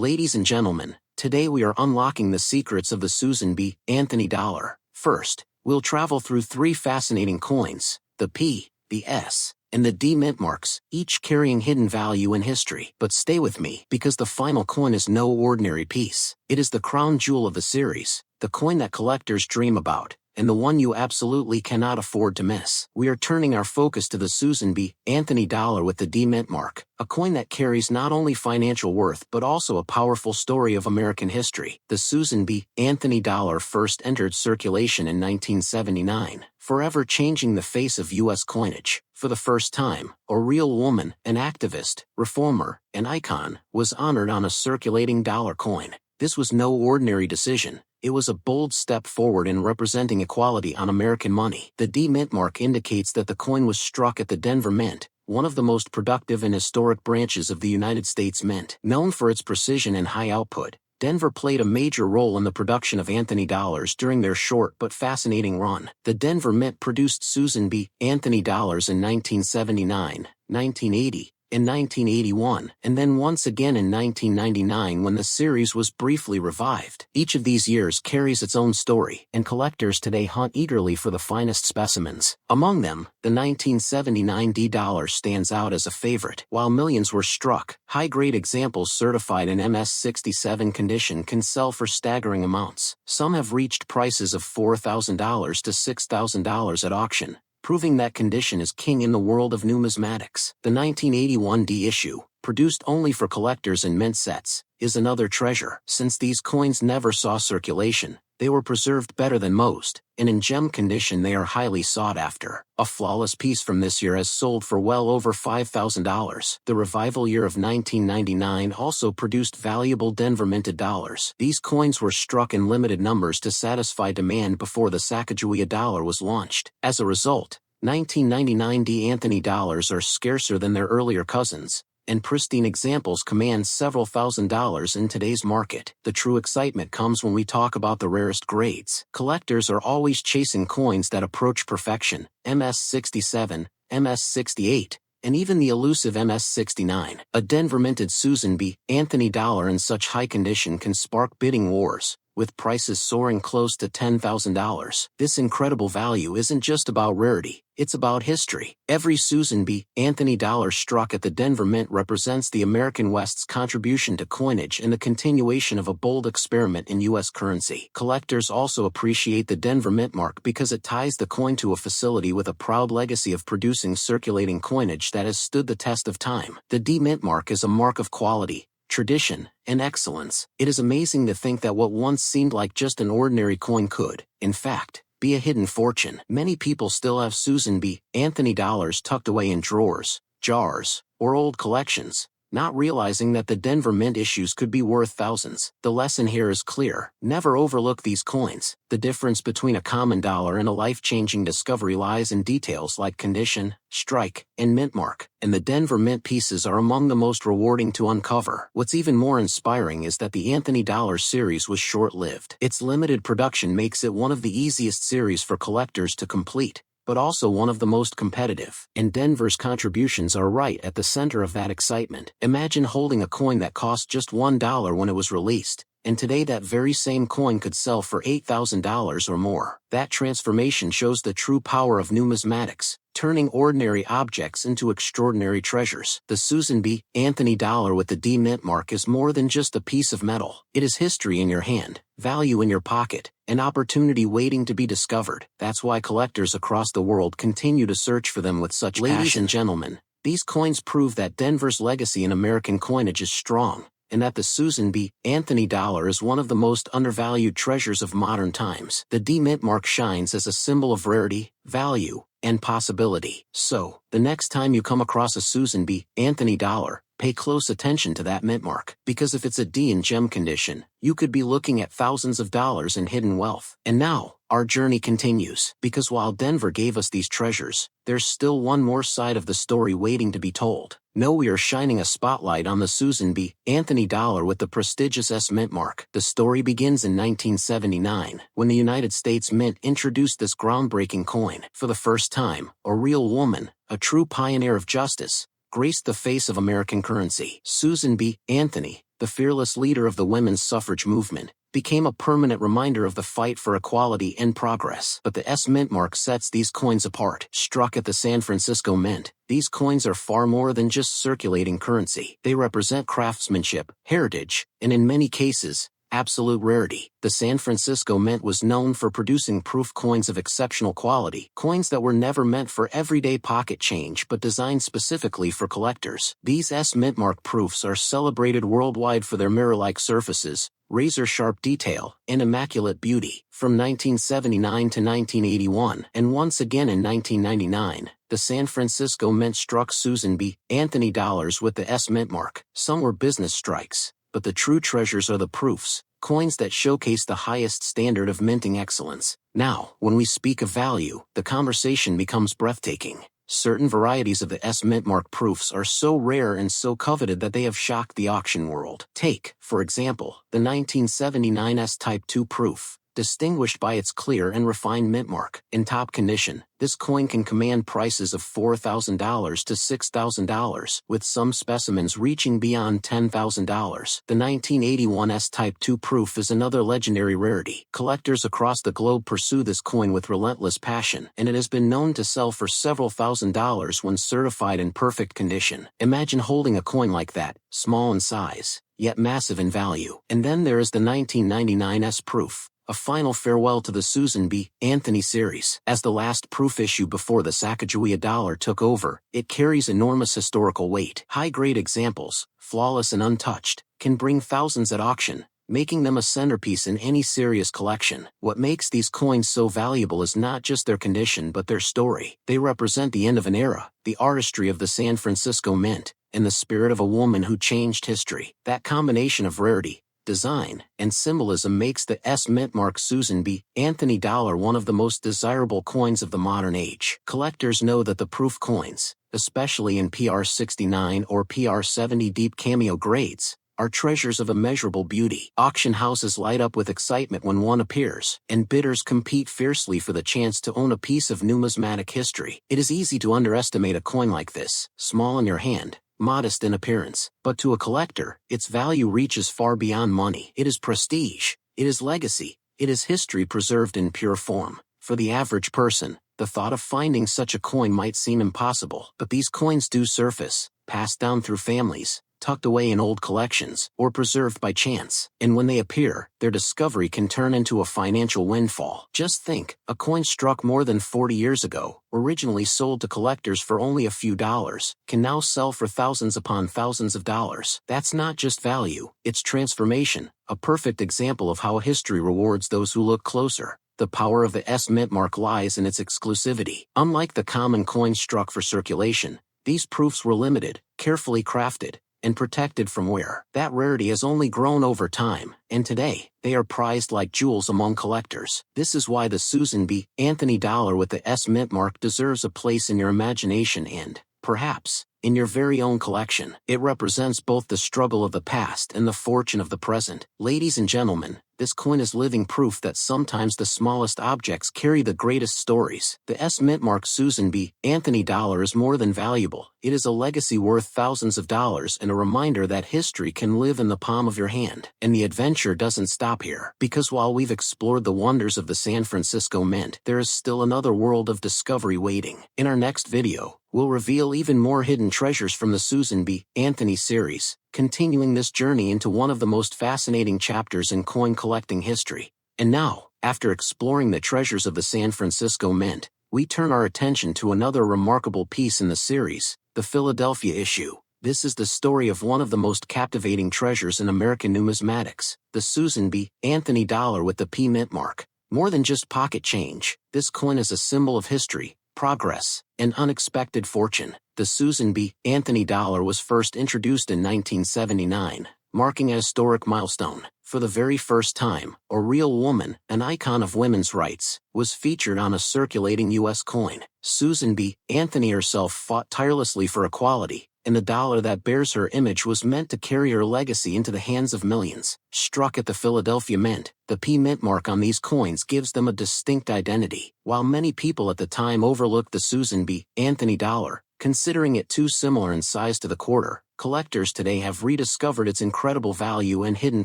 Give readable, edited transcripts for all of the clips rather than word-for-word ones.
Ladies and gentlemen, today we are unlocking the secrets of the Susan B. Anthony dollar. First, we'll travel through three fascinating coins, the P, the S, and the D mint marks, each carrying hidden value in history. But stay with me, because the final coin is no ordinary piece. It is the crown jewel of the series, the coin that collectors dream about, and the one you absolutely cannot afford to miss. We are turning our focus to the Susan B. Anthony dollar with the D mint mark, a coin that carries not only financial worth but also a powerful story of American history. The Susan B. Anthony dollar first entered circulation in 1979, forever changing the face of U.S. coinage. For the first time, a real woman, an activist, reformer, and icon, was honored on a circulating dollar coin. This was no ordinary decision. It was a bold step forward in representing equality on American money. The D mint mark indicates that the coin was struck at the Denver Mint, one of the most productive and historic branches of the United States Mint. Known for its precision and high output, Denver played a major role in the production of Anthony dollars during their short but fascinating run. The Denver Mint produced Susan B. Anthony dollars in 1979, 1980, in 1981, and then once again in 1999 when the series was briefly revived. Each of these years carries its own story, and collectors today hunt eagerly for the finest specimens. Among them, the 1979 D dollar stands out as a favorite. While millions were struck, high-grade examples certified in MS-67 condition can sell for staggering amounts. Some have reached prices of $4,000 to $6,000 at auction, proving that condition is king in the world of numismatics. The 1981 D issue, produced only for collectors in mint sets, is another treasure. Since these coins never saw circulation, they were preserved better than most, and in gem condition they are highly sought after. A flawless piece from this year has sold for well over $5,000. The revival year of 1999 also produced valuable Denver minted dollars. These coins were struck in limited numbers to satisfy demand before the Sacagawea dollar was launched. As a result, 1999 D Anthony dollars are scarcer than their earlier cousins, and pristine examples command several $1,000s in today's market. The true excitement comes when we talk about the rarest grades. Collectors are always chasing coins that approach perfection, MS-67, MS-68, and even the elusive MS-69. A Denver-minted Susan B. Anthony dollar in such high condition can spark bidding wars, with prices soaring close to $10,000. This incredible value isn't just about rarity, it's about history. Every Susan B. Anthony dollar struck at the Denver Mint represents the American West's contribution to coinage and the continuation of a bold experiment in U.S. currency. Collectors also appreciate the Denver Mint mark because it ties the coin to a facility with a proud legacy of producing circulating coinage that has stood the test of time. The D Mint mark is a mark of quality, tradition, and excellence. It is amazing to think that what once seemed like just an ordinary coin could, in fact, be a hidden fortune. Many people still have Susan B. Anthony dollars tucked away in drawers, jars, or old collections, not realizing that the Denver Mint issues could be worth thousands. The lesson here is clear. Never overlook these coins. The difference between a common dollar and a life-changing discovery lies in details like condition, strike, and mint mark, and the Denver Mint pieces are among the most rewarding to uncover. What's even more inspiring is that the Anthony dollar series was short-lived. Its limited production makes it one of the easiest series for collectors to complete, but also one of the most competitive. And Denver's contributions are right at the center of that excitement. Imagine holding a coin that cost just $1 when it was released, and today that very same coin could sell for $8,000 or more. That transformation shows the true power of numismatics, turning ordinary objects into extraordinary treasures. The Susan B. Anthony dollar with the D mint mark is more than just a piece of metal. It is history in your hand, value in your pocket, an opportunity waiting to be discovered. That's why collectors across the world continue to search for them with such passion. Ladies and gentlemen, these coins prove that Denver's legacy in American coinage is strong, and that the Susan B. Anthony dollar is one of the most undervalued treasures of modern times. The D mint mark shines as a symbol of rarity, value, and possibility. So, the next time you come across a Susan B. Anthony dollar, pay close attention to that mint mark, because if it's a D in gem condition, you could be looking at thousands of dollars in hidden wealth. And now, our journey continues, because while Denver gave us these treasures, there's still one more side of the story waiting to be told. Know we are shining a spotlight on the Susan B. Anthony dollar with the prestigious S mint mark. The story begins in 1979, when the United States Mint introduced this groundbreaking coin. For the first time, a real woman, a true pioneer of justice, graced the face of American currency. Susan B. Anthony, the fearless leader of the women's suffrage movement, became a permanent reminder of the fight for equality and progress. But the S mint mark sets these coins apart. Struck at the San Francisco Mint, these coins are far more than just circulating currency. They represent craftsmanship, heritage, and in many cases, absolute rarity. The San Francisco Mint was known for producing proof coins of exceptional quality, coins that were never meant for everyday pocket change but designed specifically for collectors. These S mint mark proofs are celebrated worldwide for their mirror-like surfaces, razor-sharp detail, and immaculate beauty. From 1979 to 1981, and once again in 1999, the San Francisco Mint struck Susan B. Anthony dollars with the S mint mark. Some were business strikes, but the true treasures are the proofs, coins that showcase the highest standard of minting excellence. Now, when we speak of value, the conversation becomes breathtaking. Certain varieties of the S mint mark proofs are so rare and so coveted that they have shocked the auction world. Take, for example, the 1979 S-Type 2 proof. Distinguished by its clear and refined mint mark. In top condition, this coin can command prices of $4,000 to $6,000, with some specimens reaching beyond $10,000. The 1981 S-Type 2 proof is another legendary rarity. Collectors across the globe pursue this coin with relentless passion, and it has been known to sell for several $1,000s when certified in perfect condition. Imagine holding a coin like that, small in size, yet massive in value. And then there is the 1999 S proof. A final farewell to the Susan B. Anthony series. As the last proof issue before the Sacagawea dollar took over, it carries enormous historical weight. High-grade examples, flawless and untouched, can bring thousands at auction, making them a centerpiece in any serious collection. What makes these coins so valuable is not just their condition but their story. They represent the end of an era, the artistry of the San Francisco Mint, and the spirit of a woman who changed history. That combination of rarity, design, and symbolism makes the S mint mark Susan B. Anthony dollar one of the most desirable coins of the modern age. Collectors know that the proof coins, especially in PR69 or PR70 deep cameo grades, are treasures of immeasurable beauty. Auction houses light up with excitement when one appears, and bidders compete fiercely for the chance to own a piece of numismatic history. It is easy to underestimate a coin like this, small in your hand, modest in appearance, but to a collector, its value reaches far beyond money. It is prestige, it is legacy, it is history preserved in pure form. For the average person, the thought of finding such a coin might seem impossible, but these coins do surface, passed down through families, tucked away in old collections, or preserved by chance. And when they appear, their discovery can turn into a financial windfall. Just think, a coin struck more than 40 years ago, originally sold to collectors for only a few dollars, can now sell for thousands upon thousands of dollars. That's not just value, it's transformation, a perfect example of how history rewards those who look closer. The power of the S mint mark lies in its exclusivity. Unlike the common coins struck for circulation, these proofs were limited, carefully crafted, and protected from wear. That rarity has only grown over time, and today, they are prized like jewels among collectors. This is why the Susan B. Anthony dollar with the S mint mark deserves a place in your imagination and, perhaps, in your very own collection. It represents both the struggle of the past and the fortune of the present. Ladies and gentlemen, this coin is living proof that sometimes the smallest objects carry the greatest stories. The S mint mark Susan B. Anthony dollar is more than valuable. It is a legacy worth thousands of dollars and a reminder that history can live in the palm of your hand. And the adventure doesn't stop here, because while we've explored the wonders of the San Francisco Mint, there is still another world of discovery waiting. In our next video, we'll reveal even more hidden treasures from the Susan B. Anthony series, continuing this journey into one of the most fascinating chapters in coin collecting history. And now, after exploring the treasures of the San Francisco Mint, we turn our attention to another remarkable piece in the series, the Philadelphia issue. This is the story of one of the most captivating treasures in American numismatics, the Susan B. Anthony dollar with the P mint mark. More than just pocket change, this coin is a symbol of history, progress, and unexpected fortune. The Susan B. Anthony dollar was first introduced in 1979, marking a historic milestone. For the very first time, a real woman, an icon of women's rights, was featured on a circulating U.S. coin. Susan B. Anthony herself fought tirelessly for equality, and the dollar that bears her image was meant to carry her legacy into the hands of millions. Struck at the Philadelphia Mint, the P mint mark on these coins gives them a distinct identity. While many people at the time overlooked the Susan B. Anthony dollar, Considering it too similar in size to the quarter, collectors today have rediscovered its incredible value and hidden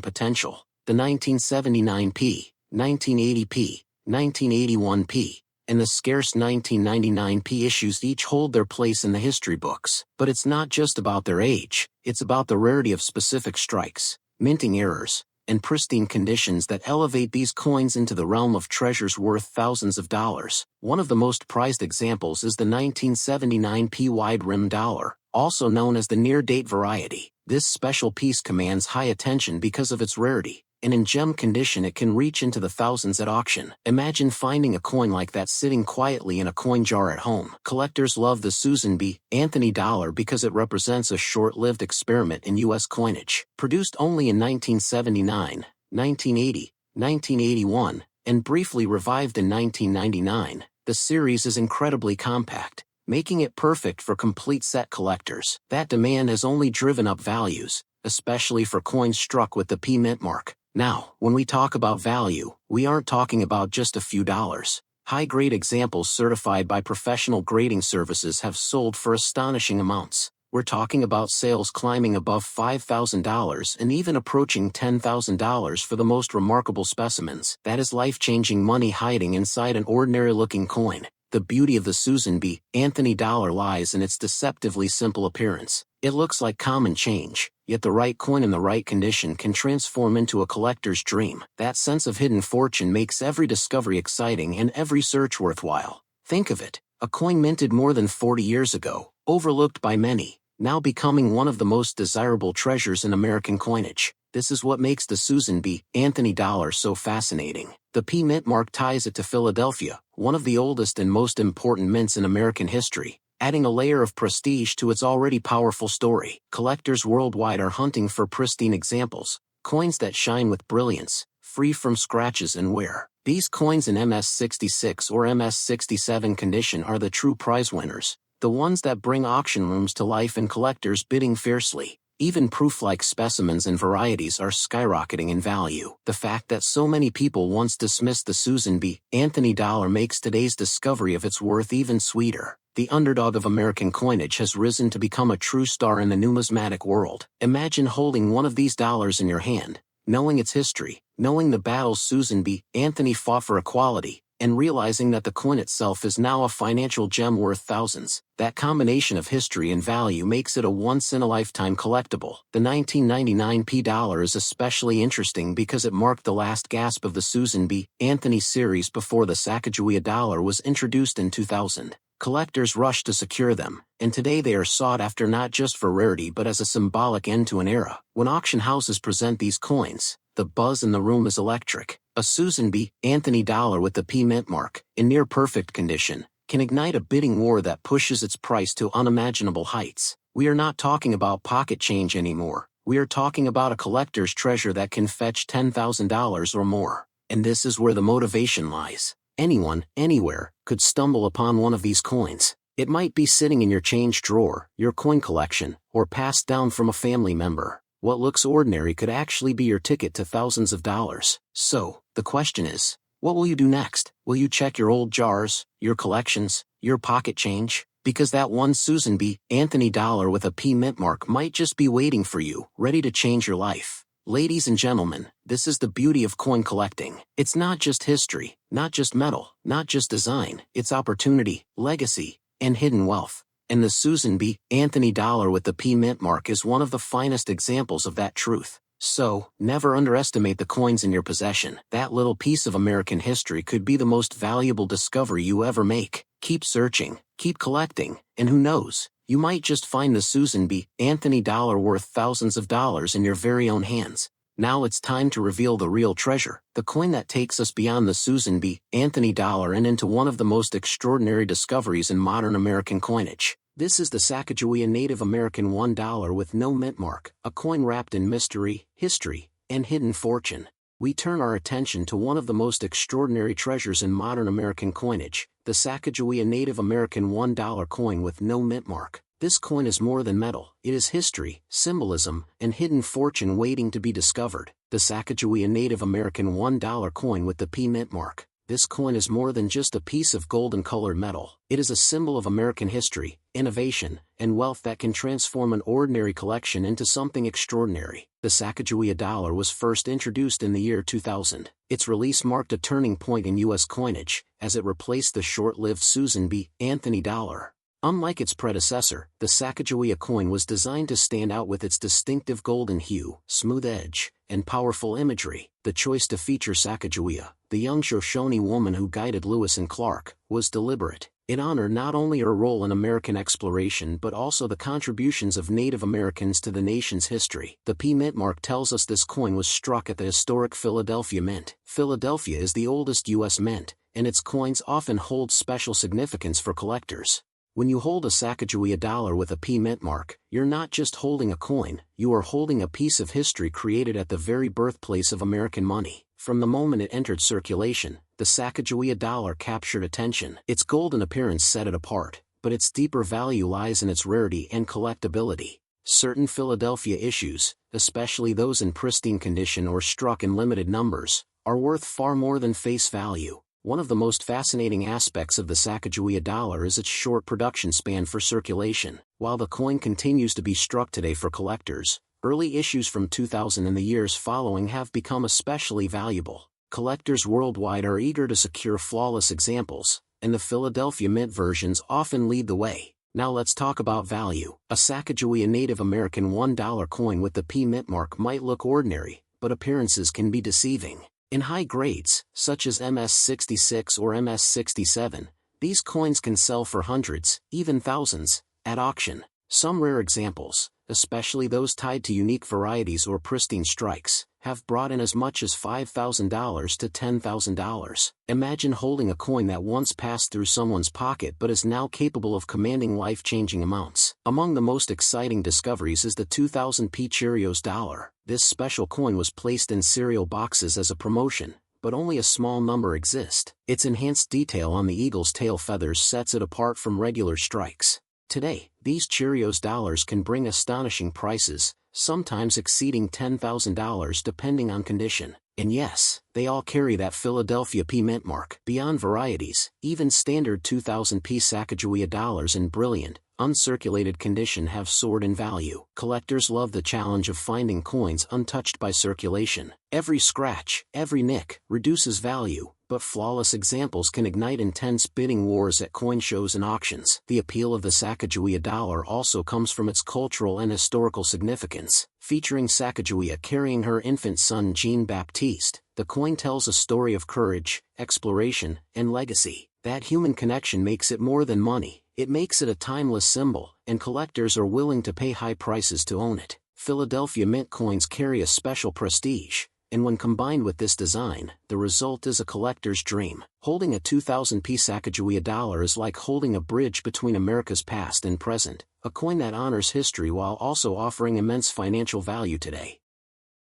potential. The 1979p, 1980p, 1981p, and the scarce 1999p issues each hold their place in the history books. But it's not just about their age, it's about the rarity of specific strikes, minting errors, and pristine conditions that elevate these coins into the realm of treasures worth thousands of dollars. One of the most prized examples is the 1979p wide-rimmed dollar, also known as the near-date variety. This special piece commands high attention because of its rarity, and in gem condition it can reach into the thousands at auction. Imagine finding a coin like that sitting quietly in a coin jar at home. Collectors love the Susan B. Anthony dollar because it represents a short-lived experiment in U.S. coinage. Produced only in 1979, 1980, 1981, and briefly revived in 1999, the series is incredibly compact, making it perfect for complete set collectors. That demand has only driven up values, especially for coins struck with the P mint mark. Now, when we talk about value, we aren't talking about just a few dollars. High-grade examples certified by professional grading services have sold for astonishing amounts. We're talking about sales climbing above $5,000 and even approaching $10,000 for the most remarkable specimens. That is life-changing money hiding inside an ordinary-looking coin. The beauty of the Susan B. Anthony dollar lies in its deceptively simple appearance. It looks like common change, yet the right coin in the right condition can transform into a collector's dream. That sense of hidden fortune makes every discovery exciting and every search worthwhile. Think of it, a coin minted more than 40 years ago, overlooked by many, now becoming one of the most desirable treasures in American coinage. This is what makes the Susan B. Anthony dollar so fascinating. The P mint mark ties it to Philadelphia, one of the oldest and most important mints in American history, adding a layer of prestige to its already powerful story. Collectors worldwide are hunting for pristine examples, coins that shine with brilliance, free from scratches and wear. These coins in MS66 or MS67 condition are the true prize winners, the ones that bring auction rooms to life and collectors bidding fiercely. Even proof-like specimens and varieties are skyrocketing in value. The fact that so many people once dismissed the Susan B. Anthony dollar makes today's discovery of its worth even sweeter. The underdog of American coinage has risen to become a true star in the numismatic world. Imagine holding one of these dollars in your hand, knowing its history, knowing the battles Susan B. Anthony fought for equality, and realizing that the coin itself is now a financial gem worth thousands. That combination of history and value makes it a once-in-a-lifetime collectible. The 1999p dollar is especially interesting because it marked the last gasp of the Susan B. Anthony series before the Sacagawea dollar was introduced in 2000. Collectors rushed to secure them, and today they are sought after not just for rarity but as a symbolic end to an era. When auction houses present these coins, the buzz in the room is electric. A Susan B. Anthony dollar with the P mint mark, in near-perfect condition, can ignite a bidding war that pushes its price to unimaginable heights. We are not talking about pocket change anymore. We are talking about a collector's treasure that can fetch $10,000 or more. And this is where the motivation lies. Anyone, anywhere, could stumble upon one of these coins. It might be sitting in your change drawer, your coin collection, or passed down from a family member. What looks ordinary could actually be your ticket to thousands of dollars. So, the question is, what will you do next? Will you check your old jars, your collections, your pocket change? Because that one Susan B. Anthony dollar with a P mint mark might just be waiting for you, ready to change your life. Ladies and gentlemen, this is the beauty of coin collecting. It's not just history, not just metal, not just design, it's opportunity, legacy, and hidden wealth. And the Susan B. Anthony dollar with the P mint mark is one of the finest examples of that truth. So, never underestimate the coins in your possession. That little piece of American history could be the most valuable discovery you ever make. Keep searching, keep collecting, and who knows, you might just find the Susan B. Anthony dollar worth thousands of dollars in your very own hands. Now it's time to reveal the real treasure, the coin that takes us beyond the Susan B. Anthony dollar and into one of the most extraordinary discoveries in modern American coinage. This is the Sacagawea Native American $1 with no mint mark, a coin wrapped in mystery, history, and hidden fortune. We turn our attention to one of the most extraordinary treasures in modern American coinage, the Sacagawea Native American $1 coin with no mint mark. This coin is more than metal, it is history, symbolism, and hidden fortune waiting to be discovered. The Sacagawea Native American $1 coin with the P mint mark. This coin is more than just a piece of golden-colored metal. It is a symbol of American history, innovation, and wealth that can transform an ordinary collection into something extraordinary. The Sacagawea dollar was first introduced in the year 2000. Its release marked a turning point in U.S. coinage, as it replaced the short-lived Susan B. Anthony dollar. Unlike its predecessor, the Sacagawea coin was designed to stand out with its distinctive golden hue, smooth edge, and powerful imagery. The choice to feature Sacagawea, the young Shoshone woman who guided Lewis and Clark, was deliberate. It honored not only her role in American exploration but also the contributions of Native Americans to the nation's history. The P mintmark tells us this coin was struck at the historic Philadelphia Mint. Philadelphia is the oldest U.S. mint, and its coins often hold special significance for collectors. When you hold a Sacagawea dollar with a P mintmark, you're not just holding a coin, you are holding a piece of history created at the very birthplace of American money. From the moment it entered circulation, the Sacagawea dollar captured attention. Its golden appearance set it apart, but its deeper value lies in its rarity and collectability. Certain Philadelphia issues, especially those in pristine condition or struck in limited numbers, are worth far more than face value. One of the most fascinating aspects of the Sacagawea dollar is its short production span for circulation. While the coin continues to be struck today for collectors, early issues from 2000 and the years following have become especially valuable. Collectors worldwide are eager to secure flawless examples, and the Philadelphia Mint versions often lead the way. Now let's talk about value. A Sacagawea Native American $1 coin with the P mintmark might look ordinary, but appearances can be deceiving. In high grades, such as MS66 or MS67, these coins can sell for hundreds, even thousands, at auction. Some rare examples, especially those tied to unique varieties or pristine strikes, have brought in as much as $5,000 to $10,000. Imagine holding a coin that once passed through someone's pocket but is now capable of commanding life-changing amounts. Among the most exciting discoveries is the 2000 P Cheerios dollar. This special coin was placed in cereal boxes as a promotion, but only a small number exist. Its enhanced detail on the eagle's tail feathers sets it apart from regular strikes. Today, these Cheerios dollars can bring astonishing prices, sometimes exceeding $10,000 depending on condition. And yes, they all carry that Philadelphia P mintmark. Beyond varieties, even standard 2000 P Sacagawea dollars in brilliant, uncirculated condition have soared in value. Collectors love the challenge of finding coins untouched by circulation. Every scratch, every nick, reduces value, but flawless examples can ignite intense bidding wars at coin shows and auctions. The appeal of the Sacagawea dollar also comes from its cultural and historical significance. Featuring Sacagawea carrying her infant son Jean-Baptiste, the coin tells a story of courage, exploration, and legacy. That human connection makes it more than money. It makes it a timeless symbol, and collectors are willing to pay high prices to own it. Philadelphia Mint coins carry a special prestige, and when combined with this design, the result is a collector's dream. Holding a 2000 P Sacagawea dollar is like holding a bridge between America's past and present, a coin that honors history while also offering immense financial value today.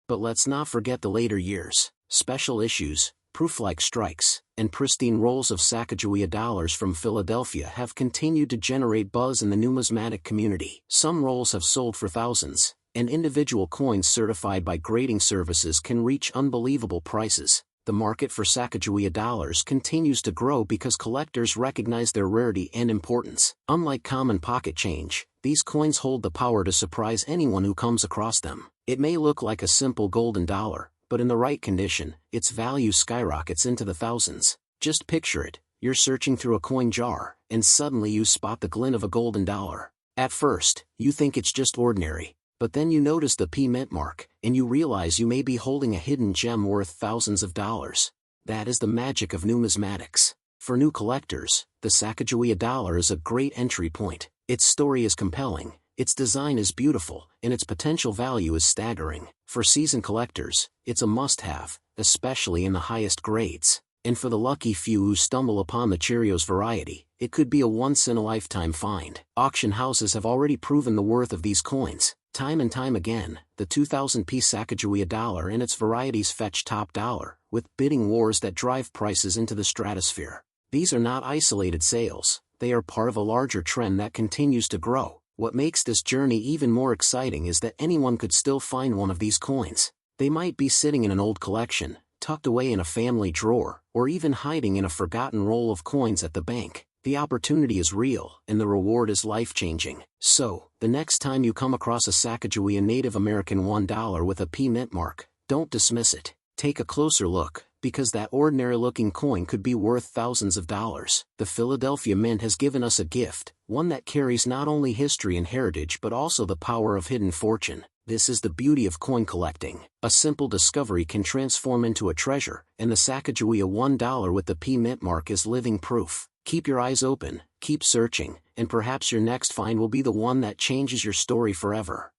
But let's not forget the later years. Special issues, proof-like strikes, and pristine rolls of Sacagawea dollars from Philadelphia have continued to generate buzz in the numismatic community. Some rolls have sold for thousands, and individual coins certified by grading services can reach unbelievable prices. The market for Sacagawea dollars continues to grow because collectors recognize their rarity and importance. Unlike common pocket change, these coins hold the power to surprise anyone who comes across them. It may look like a simple golden dollar, but in the right condition, its value skyrockets into the thousands. Just picture it, you're searching through a coin jar, and suddenly you spot the glint of a golden dollar. At first, you think it's just ordinary, but then you notice the P mintmark, and you realize you may be holding a hidden gem worth thousands of dollars. That is the magic of numismatics. For new collectors, the Sacagawea dollar is a great entry point. Its story is compelling, its design is beautiful, and its potential value is staggering. For seasoned collectors, it's a must-have, especially in the highest grades. And for the lucky few who stumble upon the Cheerios variety, it could be a once-in-a-lifetime find. Auction houses have already proven the worth of these coins. Time and time again, the 2000 P Sacagawea dollar and its varieties fetch top dollar, with bidding wars that drive prices into the stratosphere. These are not isolated sales, they are part of a larger trend that continues to grow. What makes this journey even more exciting is that anyone could still find one of these coins. They might be sitting in an old collection, tucked away in a family drawer, or even hiding in a forgotten roll of coins at the bank. The opportunity is real, and the reward is life-changing. So, the next time you come across a Sacagawea Native American $1 with a P mint mark, don't dismiss it. Take a closer look, because that ordinary-looking coin could be worth thousands of dollars. The Philadelphia Mint has given us a gift, one that carries not only history and heritage but also the power of hidden fortune. This is the beauty of coin collecting. A simple discovery can transform into a treasure, and the Sacagawea $1 with the P mint mark is living proof. Keep your eyes open, keep searching, and perhaps your next find will be the one that changes your story forever.